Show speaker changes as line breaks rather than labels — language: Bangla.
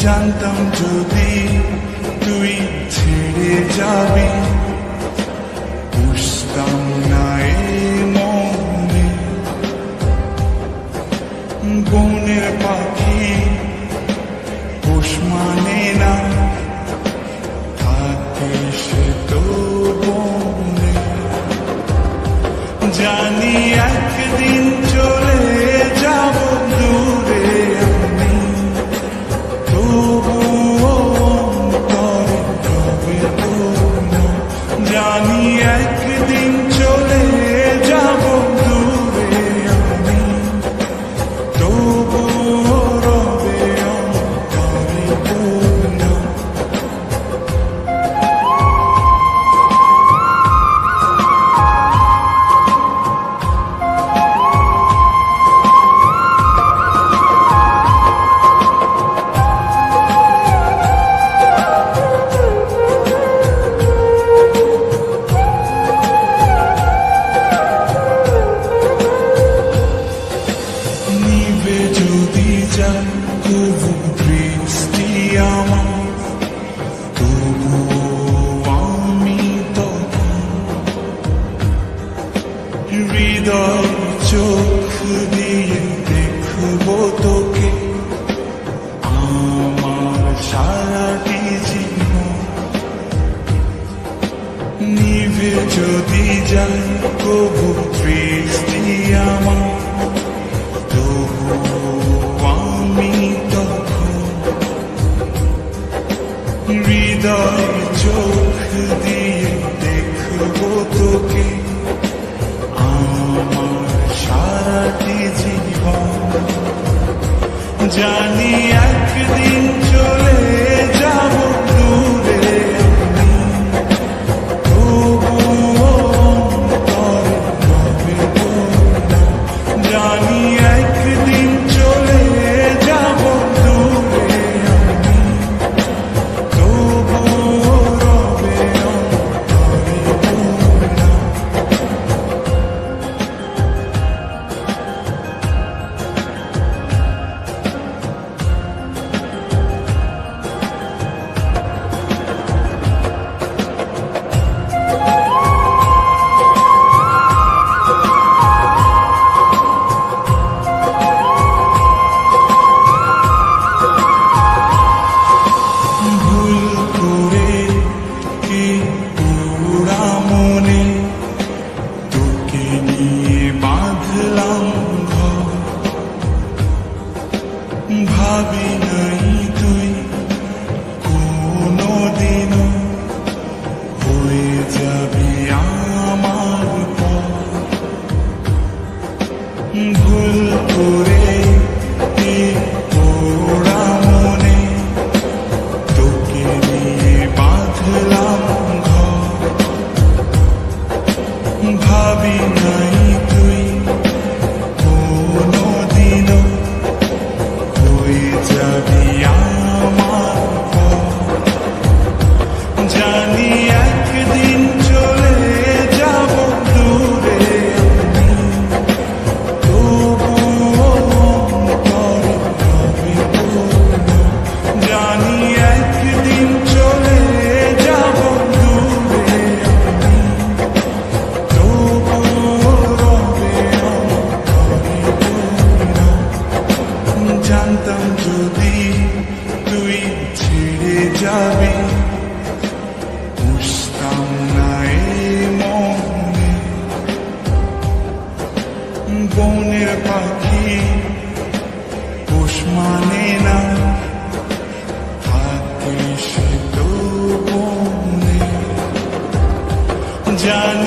জানতাম যদি তুই ছেড়ে যাবি, বুঝতাম না এ মনে। বনের পাখি পোষ মানে না, থাকে সে তো বনে। জানি একদিন চলে যাব দূরে আমি, তবুও অন্তরে রবে কোনো। জানি একদিন চলে যাব দূরে আমি, তবুও রবে অন্তরে কোনো। নিভে যদি যায় তবু দৃষ্টি আমার, তবু আমি তখন হৃদয় চোখ দিয়ে দেখব তোকে আমার সারাটি জীবন। নিভে যদি যায় তবু দৃষ্টি আমার, আমি তখন হৃদয় চোখ দিয়ে দেখব তোকে আমার সারাটি জীবন। জানি একদিন চলে যাব দূরে আমি, তবুও অন্তরে রবে কোনো। জানি একদিন চলে যাব দূরে আমি, তবুও রবে অন্তরে কোনো। ভুল করে কি পুরা মনে তোকে নিয়ে বাঁধলাম ঘর। ভাবি নাই তুই কোনোদিনও হয়ে যাবি আমার পর। ভুল করে কি পুরা মনে তোকে নিয়ে বাঁধলাম ঘর। ভাবি নাই তুই কোনোদিনও হয়ে যাবি আমার পর। জানি একদিন চলে যাব দূরে আমি, তবুও অন্তরে রবে কোনো। জানি একদিন চলে যাব দূরে আমি, তবুও রবে অন্তরে কোনো। জানতাম যদি তুই ছেড়ে যাবি, বুঝতাম না এ মনে। বনের পাখি পোষ মানে না, থাকে সে তো বনে। জানি